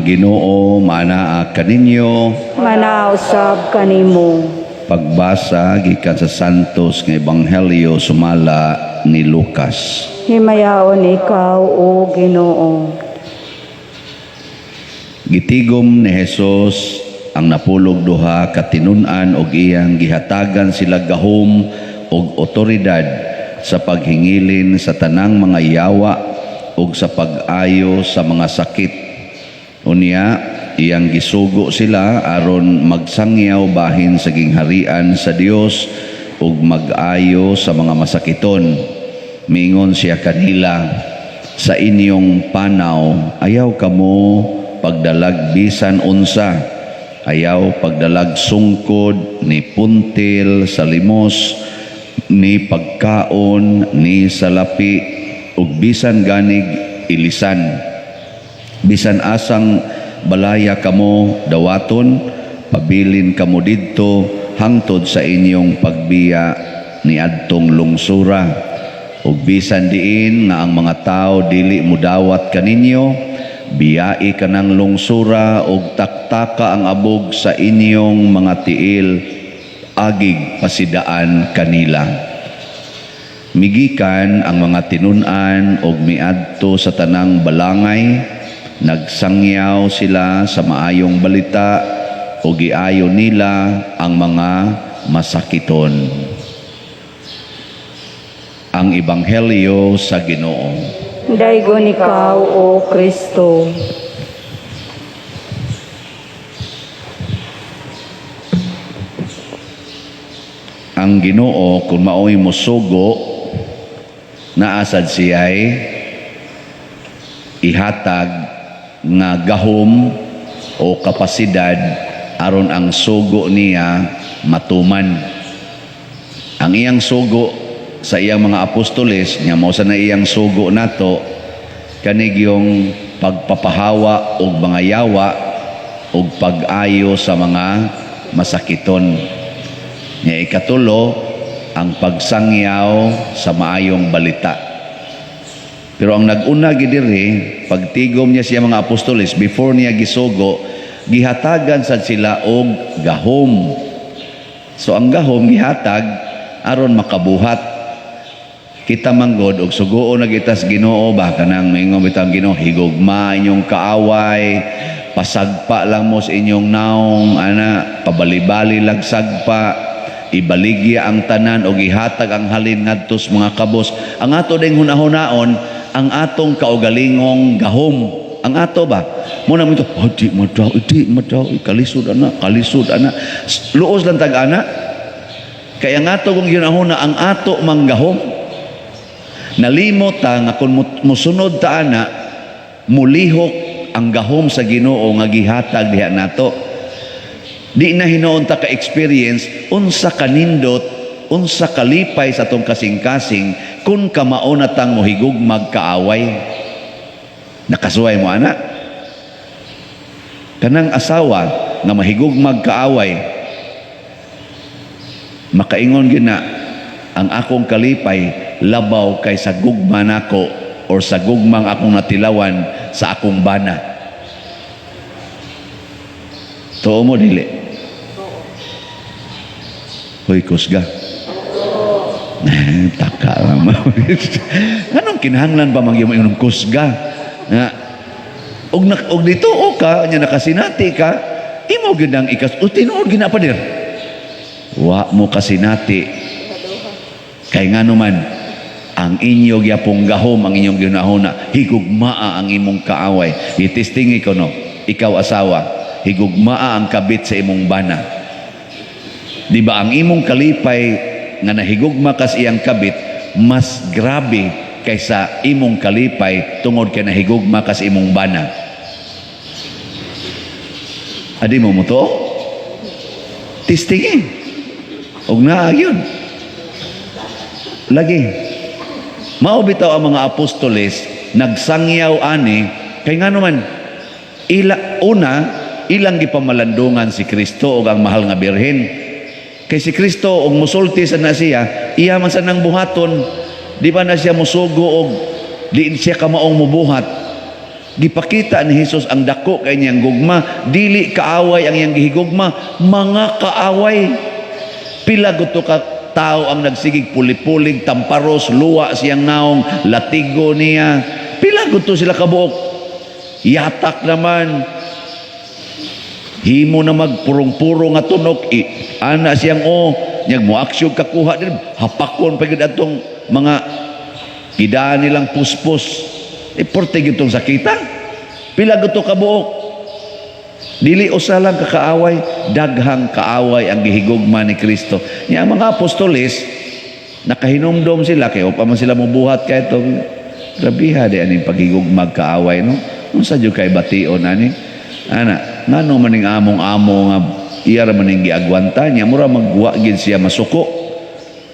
Ginoo manaa kaninyo. Manausab kanimo. Pagbasa gikan sa Santos nga Ebanghelyo sumala ni Lucas. Himayaon ikaw, O Ginoo. Gitigom ni Jesus ang napulog duha ka tinun-an og iyang gihatagan sila gahom og otoridad sa paghingilin sa tanang mga yawa ug sa pag-ayo sa mga sakit. Unya iyang gisugo sila aron magsangyaw bahin sa gingharian sa Dios ug mag-ayo sa mga masakiton. Mingon siya kanila, sa inyong panaw ayaw kamo pagdalag bisan unsa, ayaw pagdalag sungkod ni puntil sa limos ni pagkaon ni salapi ug bisan ganig ilisan. Bisan asang balaya kamo dawaton, pabilin kamo didto hangtod sa inyong pagbiya ni adtong lungsura. Ug bisan diin nga ang mga tao dili mudawat kaninyo, biyai kanang lungsura ug taktaka ang abog sa inyong mga tiil, agig pasidaan kanila. Migikan ang mga tinun-an ug miadto sa tanang balangay, nagsangyaw sila sa maayong balita o giayo nila ang mga masakiton. Ang Ebanghelyo sa Ginoo. Daygon ikaw, O Kristo. Ang Ginoo kung mao'y mosugo, naasad siya'y ihatag nga gahom o kapasidad aron ang sugo niya matuman. Ang iyang sugo sa iyang mga apostoles, nga mao sa na iyang sugo nato, kanig yung pagpapahawa og mga yawa og pag-ayo sa mga masakiton. Nga ikatulo, ang pagsangyaw sa maayong balita. Pero ang nag-una gidiri, pagtigom niya siya mga apostoles, before niya gisugo, gihatagan sad sila og gahom. So ang gahom gihatag aron makabuhat. Kita manggod og sugoon na kitas Ginoo ba kanang mingon bitang Ginoo, higugma inyong kaaway, pasagpa lang mo sa inyong naong ana, pabali-bali lang sagpa, ibaligya ang tanan og ihatag ang halin ngadto sa mga kabos. Ang ato ding hunahon-naon ang atong kaugalingong gahom. Ang ato ba? Muna mo ito, di madaw, kalisod ana. Luos lang tag-ana. Kaya ang ato kung ginahuna, ang ato manggahom. Nalimot ta nga kung musunod ta ana, mulihok ang gahom sa Ginoo nga gihatag diha nato. Di na hinuon ta ka-experience, unsa kanindot, unsa kalipay sa atong kasing-kasing, kung kamao na tang mohigugmag kaaway. Nakasuway mo ana? Kanang asawa nga mahigugmag kaaway, makaingon gina, ang akong kalipay labaw kay sa gugma nako or sa gugmang akong natilawan sa akong bana. Tuo mo dili? Hoy kusga. Taka lang mo. Anong kinahanglan ba magyamo yung kusga? Nga, og dito o ka, nya nakasinati ka, imo ginang ikas, o tinuod gina pa dir. Wa mo kasinati. Kay nga naman, ang inyo gyapong gahom, ang inyong ginahuna, higugmaa ang imong kaaway. Itistingi ko no, ikaw asawa, higugmaa ang kabit sa imong bana. Di ba ang imong kalipay nga nahigugma kas iyang kabit, mas grabe kaysa imong kalipay tungod kay nahigugma kas imong bana. Adi mo to? Tistingin. Og naa yun. Lagi. Mao bitaw ang mga apostoles nagsangyaw ani kay nga naman ilang gipamalandungan si Kristo ug ang mahal nga birhen. Kay si Kristo og musulti sa na siya, iya man sa nang buhaton, di ba na siya musugo og di siya kamaong mubuhat. Gipakita ni Jesus ang dako kay niyang gugma, dili kaaway ang iyang gihigugma, mga kaaway. Pila guto ka tao ang nagsigig pulig-pulig, tamparos, luwa siyang naong, latigo niya. Pila guto sila kabuok. Yatak naman. Himo na magpurong-purong nga tunok, ana siyang nyag mo aksyon kakuha din, hapakon pa gid atong mga idaan nilang puspos. Porte gitong sakita. Pila guto ka buok. Dili usa lang kakaaway, daghang kaaway ang gihigugma ni Kristo. Nya ang mga apostoles nakahinumdom sila kay upa man sila mobuhat kay to. Grabiha di aning paghigugma kaaway no. Unsa jud kay bation ani? Ana, ngano maning among-amo nga iya ra maning giagwanta niya mura magwa gid siya masuko.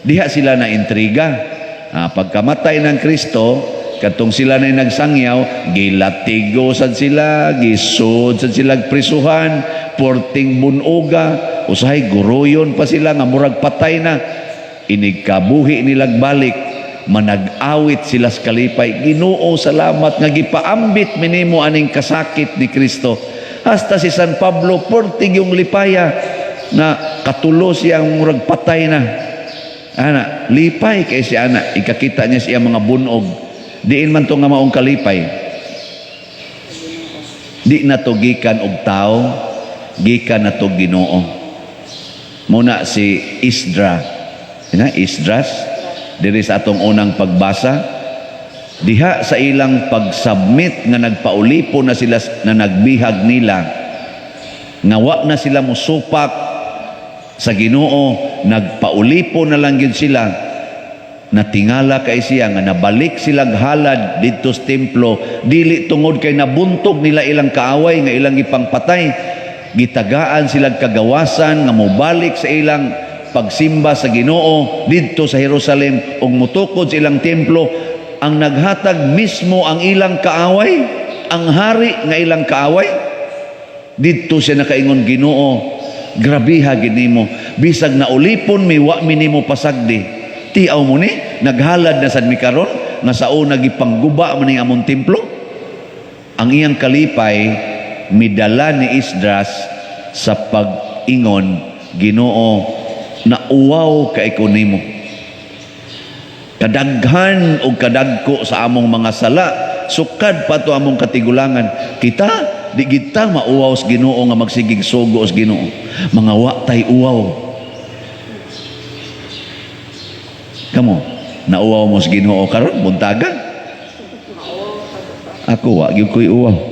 Diha sila na intriga. Pagkamatay ng Kristo, katong sila na nagsangyaw, gilatigo sad sila, gisud sad sila prisuhan, porting bunuga, usahay guroyon pa sila nga murag patay na. Inigkabuhi nilag balik, manag-awit sila sa kalipay. Ginoo, salamat nga gipaambit minimo aning kasakit ni Kristo. Hasta si San Pablo, porting yung lipaya na katulo siyang murag patay na. Ana, lipay kay si ana, ikakita niya siya mga bunog. Diin man to nga maong kalipay. Di na to gikan og tao, gikan na to Ginoo. Muna si Esdras, diri sa atong unang pagbasa, diha sa ilang pag-submit nga nagpaulipo na sila na nagbihag nila, nga wa na sila musupak sa Ginoo, nagpaulipo na lang yun sila, natingala kay siya nga nabalik silang halad dito sa templo, dili tungod kay nabuntog nila ilang kaaway nga ilang ipangpatay, gitagaan silang kagawasan nga mobalik sa ilang pagsimba sa Ginoo dito sa Jerusalem ug mutukod sa ilang templo. Ang naghatag mismo ang ilang kaaway, ang hari nga ilang kaaway. Dito siya nakaingon, Ginoo, grabiha ginimo, bisag na ulipon mi wa minimo pasagdi. Tiaw mo ni, naghalad na sad mi karon nga sa una gipangguba man ning among templo. Ang iyang kalipay midala ni Esdras sa pag-ingon, Ginoo, na uwaw kay ko nimo. Kadaghan o kadagko sa among mga sala, sukad pa to among katigulangan. Kita, di kita mauwaw sa Ginoo nga magsigig sugo sa Ginoo. Mga wa tay uwaw. Kamo, nauwaw mo sa Ginoo karon buntagan. Ako wa gyud koy uwaw.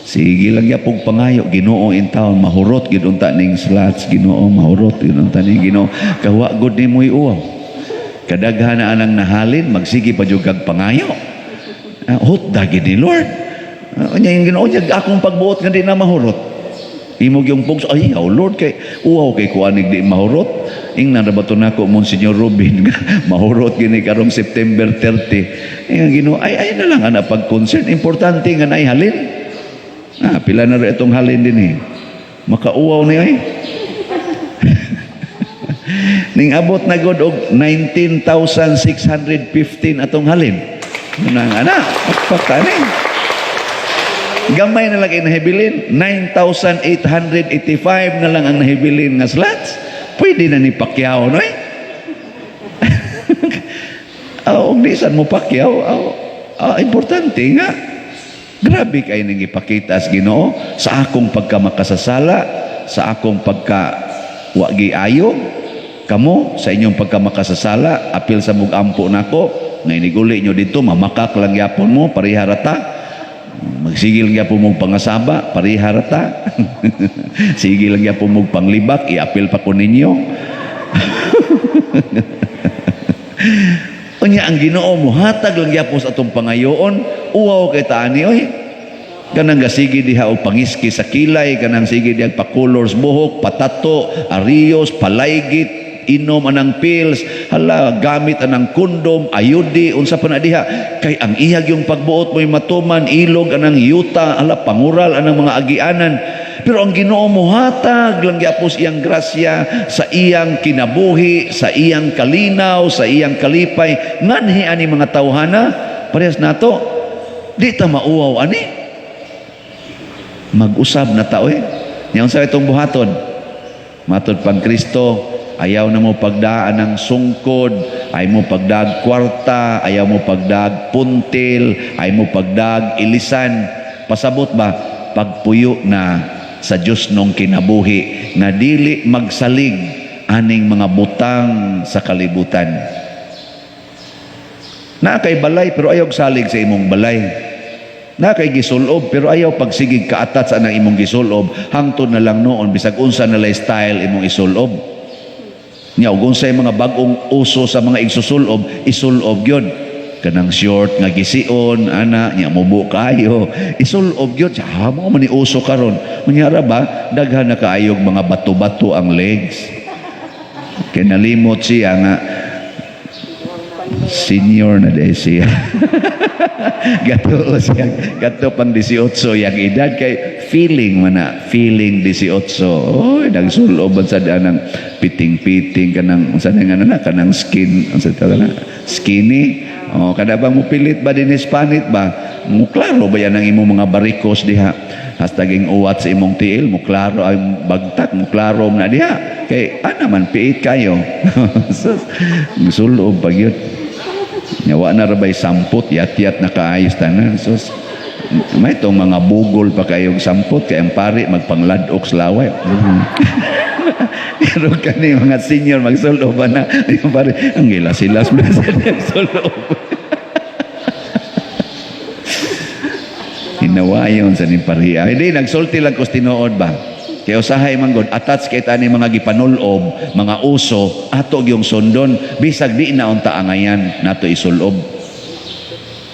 Sige lang yapong pangayo, Ginoo in town, mahurot gid unta ning slots, Ginoo, mahurot gid unta ning Ginoo. Kawa gud nimo uwaw. Kadaghan na anang nahalin, magsige pa jud kag pangayo. Hot dagid ni Lord. Nya yung Ginoo jag akong pagbuot nga di na mahurot. Imog yung pugs, ay, Lord, kay uwaw kay kuanig di mahurot. Ingnan na ba ito na ko, Monsignor Rubin, mahurot gini karong September 30. Yung Ginoo, ay na lang ana pag-concern. Importante nga na halin. Pila na rin itong halin din eh. Makauwaw niya eh. Ning abot na god og 19,615 atong halin. Nang ana, pagpaktanin. Gamay na lang ang nahibilin, 9,885 na lang ang nahibilin nga slots. Pwede na ni Pacquiao, no eh? Di saan mo Pacquiao? Importante nga. Grabe kayo nang ipakita sa Ginoo sa akong pagkamakasasala, sa akong pagka-wagi ayo. Kamo, sa inyong pagkamakasasala, apil sa mugampo nako, ngayon iguli nyo dito, mamakak lang yapon mo, pariharata. Magsigil nga po mong pangasaba, pariharata. Sigil nga po mong panglibak, iapil pa ko ninyo. Unya ang Ginoo mo, hatag lang yapon sa atong pangayoon, uwaw kay taani, oy. Kanang gasigi diha o pangiski sa kilay, kanang sige diha pakulors buhok, patato, arios, palaygit, inom anang pills, hala gamit anang kondom, ayudi, unsa pa na diha, kay ang iyag yung pagbuot mo'y matuman, ilog anang yuta, hala pangural anang mga agianan. Pero ang Ginoo mo hatag lang gyapos iyang grasya sa iyang kinabuhi, sa iyang kalinaw, sa iyang kalipay, nganhi ani mga tawhana, parehas nato, di ta mauwaw ani. Mag-usab na tao eh. Yang sa itong buhaton. Matod pang Kristo, ayaw na mo pagdaan ng sungkod, ayaw mo pagdag kwarta, ayaw mo pagdag puntil, ayaw mo pagdag ilisan. Pasabot ba? Pagpuyo na sa Diyos nung kinabuhi, na dili magsalig aning mga butang sa kalibutan. Na kay balay pero ayaw salig sa imong balay. Na kay gisulob pero ayaw pagsigig kaatat sa anang imong gisulob, hangtod na lang noon bisag unsa na lay style imong isulob. Nya ug unsay mga bag-ong uso sa mga igsusulob, isulob gyud. Kanang short nga gisiun ana nya mubo kayo, isulob gyud. Mo man ni uso karon. Unyara ba daghan na kaayog mga bato-bato ang legs. Kinalimot siya nga senior na dahil siya. Gato pang 18 yung edad kay feeling man na, feeling 18. Oh, nagsuloban sa daan ng piting-piting kanang kanang skin, skinny. Oh, kada bang mo pilit ba din Hispanit ba? Mo klaro ba yan ang imong mga barikos diha? Hastaging uwat sa imong tiil, mo klaro ang bagtak, mo klaro na diha. Kay man piit kayo. Sulob pag yun. Yawa na rabay sampot, yat-yat na kaayos tanan. So, may itong mga bugol pa kayong sampot, kaya ang pari magpangladok sa laway. Pero kani mga senior magsulob na, yung pari, ang gilas-silas mo sa nagsulob. Hinawayon sa ni pariya. Hindi, nagsulti lang kung tinuod ba? Kaya usahay manggod, attach kay tani mga gipanulob, mga uso, ato yung sundon, bisag di na unta angayan, nato isulob.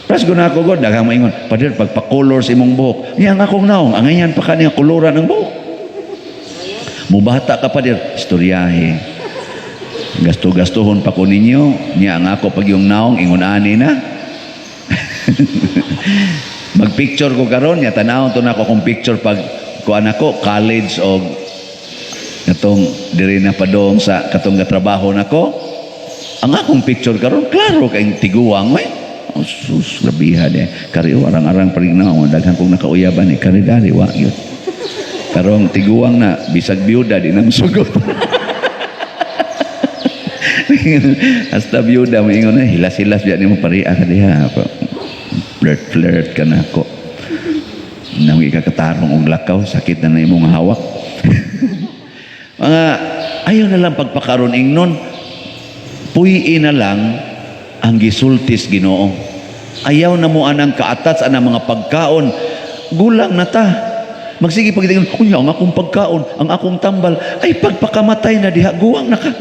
Pras ko na ako god, daghang maingon, pader, pagpa-color sa imong buhok, niya ang akong naong, angayan pa ka niya koloran ng buhok. Mubata ka pader, istoryahe. Gasto-gastohon pa ko ninyo, niya ang ako pag yung naong, ingon ani na. Mag-picture ko karon, niya tanawon to na ako kung picture pag kuan ako college o katong diri na padong sa katong gatrabaho nako. Ang akong picture karon klaro kay tiguang may oh, sus labihan kari arang-arang palignaw daghan kong nakauyaban ni karidari wa gyud karong tiguang na bisag byuda di nang sugot. Hasta byuda mo ingon na hilas-hilas diyan mo pariya ka diha flirt ka na ako nang ikakatarong og lakaw, sakit na imong hawak. Mga ayaw na lang pagpakaron ingnon, puyi na lang ang gisultis Ginoo. Ayaw na mo anang kaatats anang mga pagkaon, gulang na ta. Magsige pagdating, kunya ang akong pagkaon, ang akong tambal, ay pagpakamatay na diha, guwang na ka.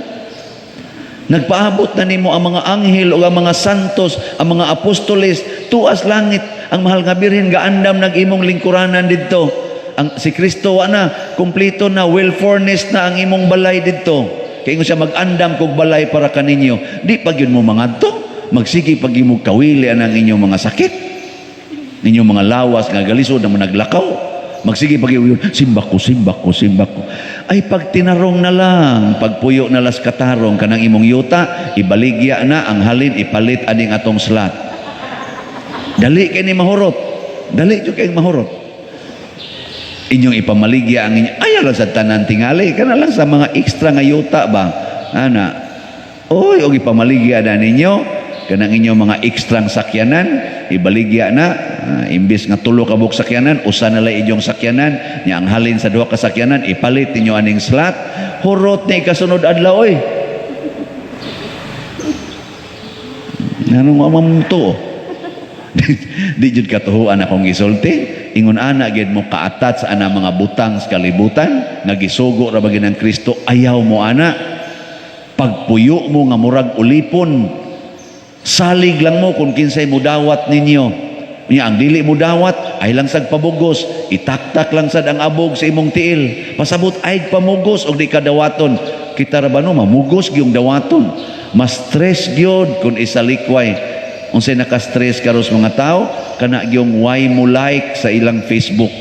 Nagpaabot na nimo ang mga anghel o ang mga santos, ang mga apostoles, tuas langit, ang mahal nga birhen gaandam nag-imong lingkuranan didto. Ang si Kristo na kumpleto na, well furnished na ang imong balay didto. Kay siya mag-andam kog balay para kaninyo. Di pag yun mo mangadto, magsige pag imo kawili ang inyong mga sakit. Ninyong mga lawas nga galisod na naglakaw. Magsige pag yun, simbak ko. Ay pag tinarong na lang, pagpuyo na las katarong kanang imong yuta, ibaligya na ang halin ipalit aning atong slot. Dali kay ni mahurot. Dali jud kay mahurot. Inyong ipamaligya ang inyo. Ayaw lang sa tanan tingali. Kana lang sa mga extra nga yuta ba? Ana. Oy, og ipamaligya na ninyo. Kanang inyong mga extra sakyanan. Ibaligya na. Imbis nga tulo ka buk sakyanan, usa na lang inyong sakyanan. Nya ang halin sa duha ka sakyanan, ipalit ninyo aning slot. Hurot ni kasunod adlaw oy. Nanong mamamto. Di jud katuhuan akong gisulti ingon ana gid mo kaatat sa ana mga butang sa kalibutan nga gisugo ra bagay ng Kristo. Ayaw mo ana pagpuyo mo nga murag ulipon, salig lang mo kung kinsay mudawat ninyo. Nya ang dili mudawat ay lang sag pabugos, itaktak lang sad ang abog sa imong tiil, pasabot ay pamugos og di kadawaton. Kita ra ba no mamugos gyung dawaton, mas stress gyud kun isalikway. Unsay naka-stress karos mga tao kana gyung why mo like sa ilang Facebook.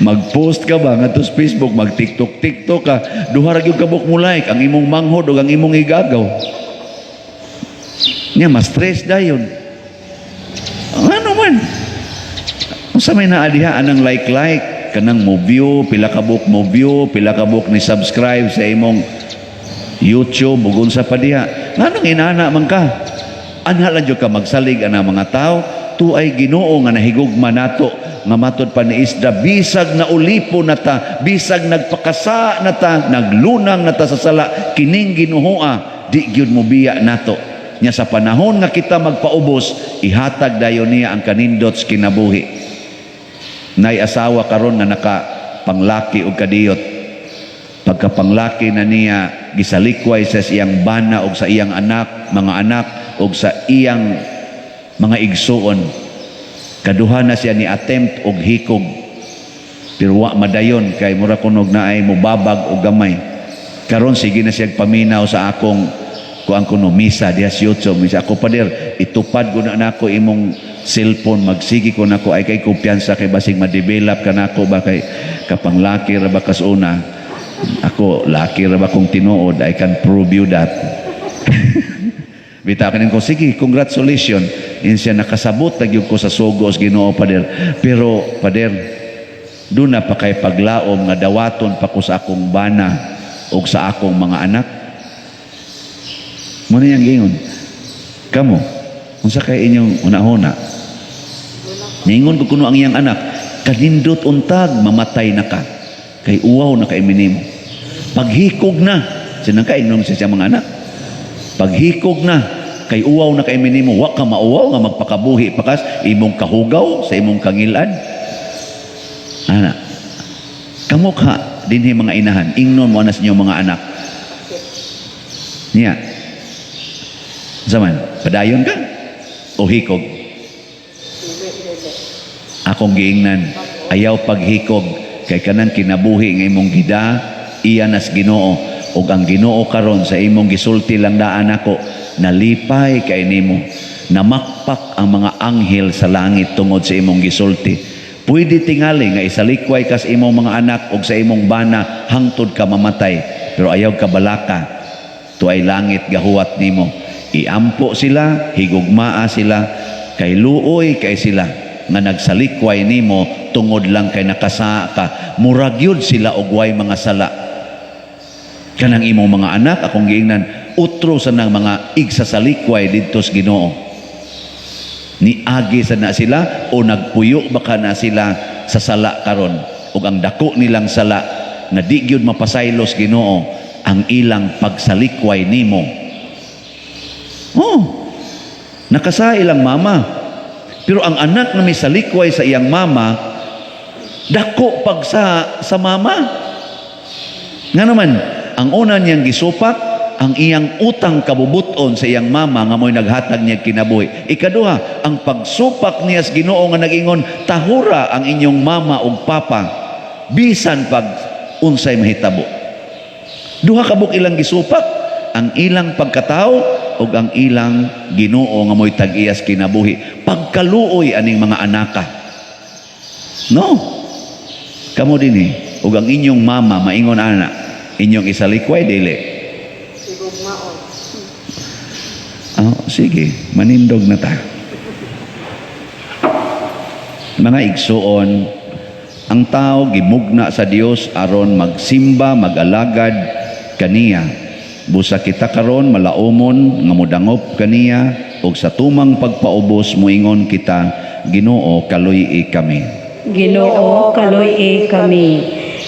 Mag-post ka ba ngadto sa Facebook, mag-TikTok ka, duha ra gyud kabuk mo like ang imong manghod ug ang imong igagaw. Nya mas stress dayon. Ano man? Unsa may naadihaan ng like kanang mo view, pila ka book mo view, pila ka book ni subscribe sa imong YouTube ug unsa pa diha. Nganong inana man ka? Anha lang jud ka magsalig ana mga tao, tuay Ginoo nga nahigugma nato nga matud pa ni Isda, bisag na ulipo na ta, bisag nagpakasa na ta, naglunang na ta sa sala, kining Ginooa di gyud mo biya nato. Nya sa panahon nga kita magpaubos, ihatag dayon niya ang kanindot sa kinabuhi. Nay asawa karon nga naka panglaki og kadiyot. Pagkapanglaki na niya gisalikway sa iyang bana og sa iyang mga anak og sa iyang mga igsuon. Kaduha na siya ni attempt og hikog. Pero wa madayon kay mura kunog na ay mubabag og gamay. Karon sige na siya paminaw sa akong kuan kuno misa diha sa YouTube. Misa ako pader itupad ko na nako imong cellphone, magsigi ko nako ay kay kumpiyansa kay basig ma-develop ka nako ba kay kapanglaki ra ba kas una. Ako laki ra ba kung tinuod, I can prove you that. Bitaw kanin ko sige, congratulations. Insya nakasabot nagyud ko sa sugos Ginoo pader. Pero pader doon na pa kay paglaom nga dawaton pa ko sa akong bana o sa akong mga anak. Muna yung gingon. Kamo, unsa kay inyong una-una? Ningon ko kuno ang iyang anak, kanindot untag, mamatay na ka. Kay uwaw na kay minimo. Paghikog na, sinang kainom siya mga anak. Paghikog na, kay uwaw na kay minimo, wa ka mauwaw nga magpakabuhi pakas, imong kahugaw sa imong kangilan. Ana, kamukha dinhi mga inahan, ingnon mo na sa inyong mga anak. Niya, zaman, padayon ka o hikog? Akong giingnan, ayaw paghikog kay kanang kinabuhi nga imong gida, iya nas Ginoo ug ang Ginoo karon sa imong gisulti lang daan ako, nalipay kay nimo, namakpak ang mga anghel sa langit tungod sa imong gisulti. Pwede tingali nga isalikway kas imong mga anak ug sa imong bana hangtod ka mamatay, pero ayaw ka balaka, tuay langit gahuwat nimo. Iampo sila, higugmaa sila, kay luoy kay sila nga nagsalikway nimo tungod lang kay nakasa ka. Murag yun sila og way mga sala. Kanang imong mga anak akong giingnan utro sa nang mga igsasalikway didto sa Ginoo. Niagi sa na sila o nagpuyo baka na sila sa sala karon ug ang dako nilang sala nga di gyud mapasaylos Ginoo ang ilang pagsalikway nimo. Oh, nakasa ilang mama. Pero ang anak na may salikway sa iyang mama, dako pag sa mama. Nga naman, ang una niyang gisupak, ang iyang utang kabubuton sa iyang mama nga mo'y naghatag niya kinabuhi. Ikaduha, ang pagsupak niya sa Ginoo nga nag-ingon, tahura ang inyong mama o papa, bisan pag unsay mahitabo. Duha kabuk ilang gisupak, ang ilang pagkatao ug ang ilang Ginoo nga mo'y tag-iyas kinabuhi. Pagkaluoy aning mga anaka. No? Kamo dinhi ug ang inyong mama maingon ana, inyong isalikway dili. Sigugmaon. Oh, sige, manindog na ta. Mga igsuon, ang tao gimugna sa Dios aron magsimba, magalagad kaniya. Busa kita karon malaumon nga modangop kaniya ug sa tumang pagpaubos moingon kita, Ginoo kaluy kami. Ginoo kaluy kami.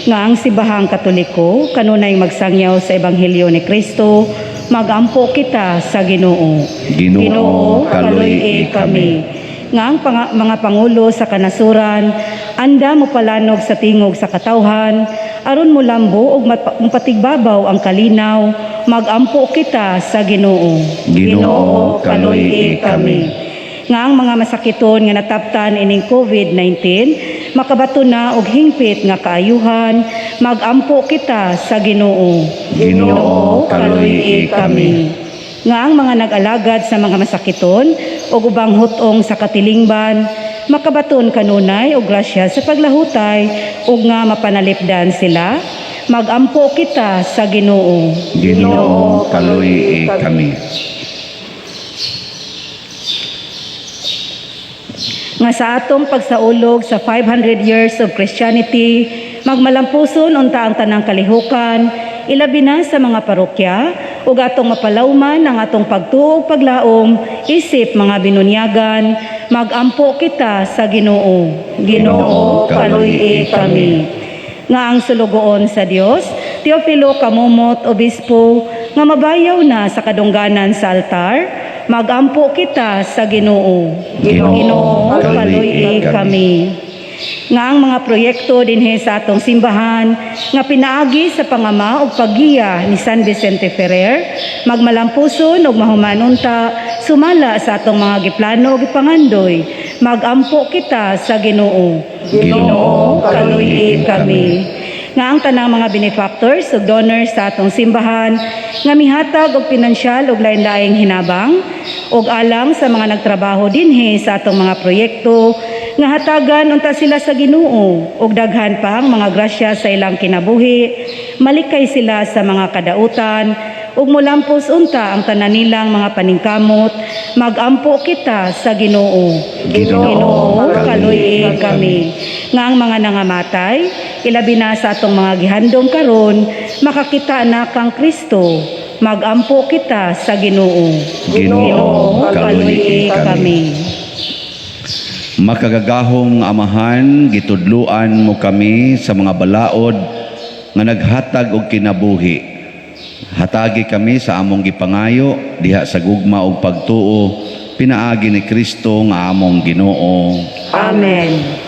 Nga ang sibahang Katoliko kanunay magsangyaw sa ebanghelyo ni Kristo, magampo kita sa Ginoo. Ginoo kaluy kami. Nga ang mga pangulo sa kanasuran, anda mo palanog sa tingog sa katawhan, aron mo lambo ug mapatigbabaw ang kalinaw, magampo kita sa Ginoo. Ginoo kaluy kami. Nga ang mga masakiton nga nataptan ining COVID-19, makabato na og hingpit nga kaayuhan, magampo kita sa Ginoo. Ginoo kaluy kami. Nga ang mga nag-alagad sa mga masakiton o ubang hutong sa katilingban, makabaton kanunay o grasya sa paglahutay ug nga mapanalipdan sila, magampo kita sa Ginoo. Ginoo kaluy kami. nga sa atong pagsaulog sa 500 years of Christianity, magmalampuson unta ang tanang kalihukan, ilabi na sa mga parokya, ug atong mapalawman ang atong pagtuo ug paglaom, isip mga binunyagan, magampo kita sa Ginoo. Ginoo, kaluy kami. Nga ang sulugoon sa Dios, Teofilo Kamumot, Obispo, nga mabayaw na sa kadungganan sa altar, magampo kita sa Ginoo. Ginoo, kaluy kami. Nga ang mga proyekto dinhi sa atong simbahan nga pinaagi sa pangama ug paggiya ni San Vicente Ferrer, magmalampuson ug mahumanunta sumala sa atong mga giplano ug gipangandoy, magampo kita sa Ginoo. Ginoo, kaluy kami. Nga ang tanang mga benefactors ug donors sa atong simbahan nga mihatag og pinansyal ug lain-laing hinabang ug alang sa mga nagtrabaho dinhi sa atong mga proyekto nga hatagan unta sila sa Ginoo ug daghan pang mga grasya sa ilang kinabuhi, malikay sila sa mga kadautan ug mulampos unta ang tanan nilang mga paningkamot, magampo kita sa Ginoo. Ginoo, kaluy kami. Nga ang mga nangamatay, ilabi na sa atong mga gihandom karon, makakita na kang Kristo, magampo kita sa Ginoo. Ginoo, kaluy kami. Makagagahong Amahan, gitudluan mo kami sa mga balaod nga naghatag og kinabuhi. Hatagi kami sa among gipangayo diha sa gugma og pagtuo, pinaagi ni Kristo nga among Ginoo. Amen.